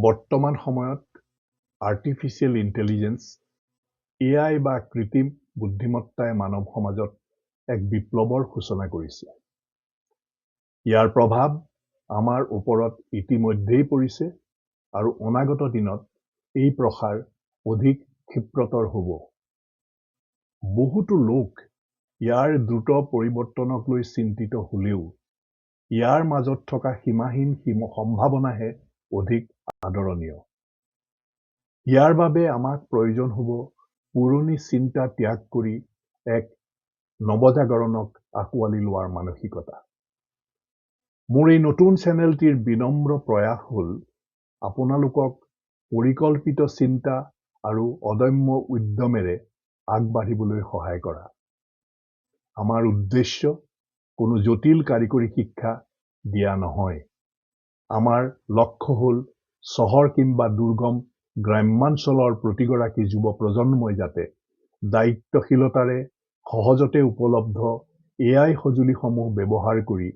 বৰ্তমান সময়ত artificial intelligence AI বা কৃত্ৰিম বুদ্ধিমত্তাই মানৱ সমাজত এক বিপ্লৱৰ সূচনা কৰিছে। ইয়াৰ প্ৰভাৱ আমাৰ ওপৰত ইতিমধ্যেই পৰিছে আৰু অনাগত দিনত এই প্ৰসাৰ অধিক ক্ষিপ্ৰতৰ হ'ব। বহুতো লোক ইয়াৰ দ্ৰুত পৰিৱৰ্তনক লৈ চিন্তিত হ'লেও ইয়াৰ মাজত থকা সীমাহীন সম্ভাৱনাহে অধিক আদৰণীয়। ইয়াৰ বাবে আমাক প্ৰয়োজন হ'ব পুৰণি চিন্তা ত্যাগ কৰি এক নৱজাগৰণক আঁকোৱালি লোৱাৰ মানসিকতা। মোৰ এই নতুন চেনেলটিৰ বিনম্ৰ প্ৰয়াস হ'ল আপোনালোকক পৰিকল্পিত চিন্তা আৰু অদম্য উদ্যমেৰে আগবাঢ়িবলৈ সহায় কৰা। আমাৰ উদ্দেশ্য কোনো জটিল কাৰিকৰী শিক্ষা দিয়া নহয়। আমাৰ লক্ষ্য হ'ল চহৰ কিংবা দুৰ্গম গ্ৰাম্যাঞ্চলৰ প্ৰতিগৰাকী যুৱ প্ৰজন্মই যাতে দায়িত্বশীলতাৰে সহজতে উপলব্ধ AI সঁজুলিসমূহ ব্যৱহাৰ কৰি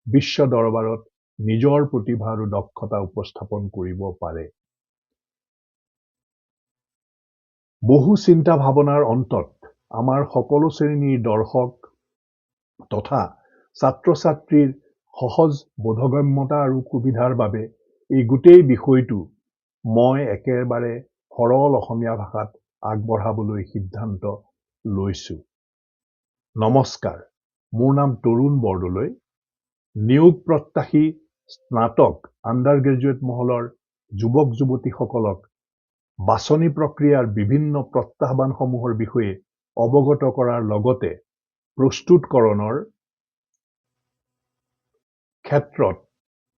বিশ্ব দৰবাৰত নিজৰ প্ৰতিভা আৰু দক্ষতা উপস্থাপন কৰিব পাৰে। বহু চিন্তা ভাৱনাৰ অন্তত আমাৰ সকলো শ্ৰেণীৰ দৰ্শক তথা ছাত্ৰ-ছাত্ৰীৰ সহজ বোধগম্যতা আৰু সুবিধাৰ বাবে এই গোটেই বিষয়টো মই একেবাৰে সৰল অসমীয়া ভাষাত আগবঢ়াবলৈ সিদ্ধান্ত লৈছো। নমস্কাৰ, মোৰ নাম তৰুণ বৰদলৈ। নিয়োগ প্ৰত্যাশী স্নাতক আণ্ডাৰগ্ৰেজুৱেট মহলৰ যুৱক-যুৱতীসকলক বাছনি প্ৰক্ৰিয়াৰ বিভিন্ন প্ৰত্যাহ্বানসমূহৰ বিষয়ে অৱগত কৰাৰ লগতে প্ৰস্তুতকৰণৰ ক্ষেত্ৰত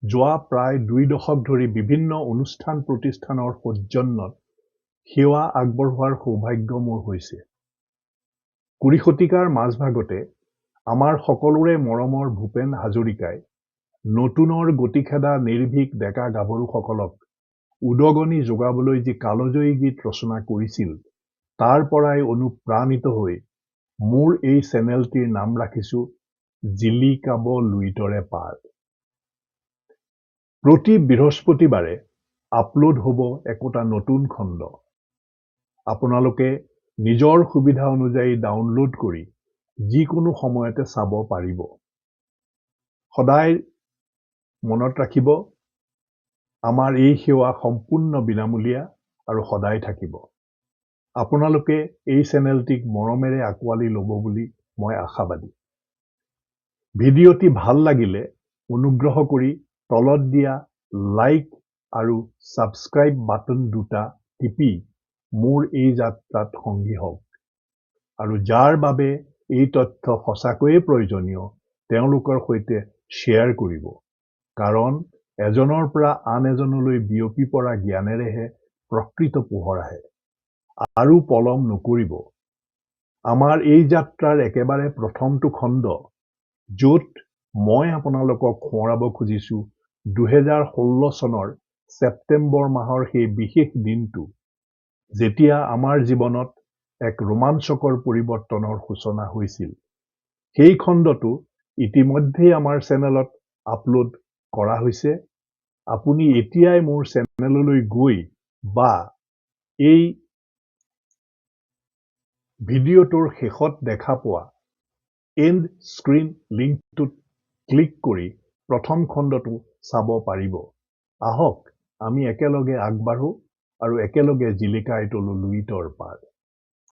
যোৱা প্ৰায় 2 দশক ধৰি বিভিন্ন অনুষ্ঠান প্ৰতিষ্ঠানৰ সৌজন্যত সেৱা আগবঢ়োৱাৰ সৌভাগ্য মোৰ হৈছে। 20 শতিকাৰ মাজভাগতে আমাৰ সকলোৰে মৰমৰ ভূপেন হাজৰিকাই নতুনৰ গতিখেদা নিৰ্ভীক ডেকা গাভৰুসকলক উদগনি যোগাবলৈ যি কালজয়ী গীত ৰচনা কৰিছিল, তাৰ পৰাই অনুপ্ৰাণিত হৈ মোৰ এই চেনেলটিৰ নাম ৰাখিছো জিলিকাব লুইতৰে পাৰ। প্ৰতি বৃহস্পতিবাৰে আপলোড হ'ব একোটা নতুন খণ্ড। আপোনালোকে নিজৰ সুবিধা অনুযায়ী ডাউনলোড কৰি যিকোনো সময়তে চাব পাৰিব। সদায় মনত ৰাখিব, আমাৰ এই সেৱা সম্পূৰ্ণ বিনামূলীয়া আৰু সদায় থাকিব। আপোনালোকে এই চেনেলটিক মৰমেৰে আঁকোৱালি ল'ব বুলি মই আশাবাদী। ভিডিঅ'টি ভাল লাগিলে অনুগ্ৰহ কৰি তলত দিয়া লাইক আৰু ছাবস্ক্ৰাইব বাটন দুটা টিপি মোৰ এই যাত্ৰাত সংগী হওক। আৰু যাৰ বাবে এই তথ্য সঁচাকৈয়ে প্ৰয়োজনীয় তেওঁলোকৰ সৈতে শ্বেয়াৰ কৰিব। কাৰণ এজনৰ পৰা আন এজনলৈ বিয়পি পৰা জ্ঞানেৰেহে প্ৰকৃত পোহৰ আহে। আৰু পলম নকৰিব। আমাৰ এই যাত্ৰাৰ একেবাৰে প্ৰথমটো খণ্ড, য'ত মই আপোনালোকক সোঁৱৰাব খুজিছো 2016 চনৰ ছেপ্টেম্বৰ মাহৰ সেই বিশেষ দিনটো, যেতিয়া আমাৰ জীৱনত এক ৰোমাঞ্চকৰ পৰিৱৰ্তনৰ সূচনা হৈছিল। সেই খণ্ডটো ইতিমধ্যেই আমাৰ চেনেলত আপলোড কৰা হৈছে। আপুনি এতিয়াই মোৰ চেনেললৈ গৈ বা এই ভিডিঅ'টোৰ শেষত দেখা পোৱা এণ্ড স্ক্ৰীন লিংকটোত ক্লিক কৰি প্ৰথম খণ্ডটো চাব পাৰিব। আহক আমি একেলগে আগবাঢ়ো আৰু একেলগে জিলিকাই তোলো লুইতৰ পাৰ।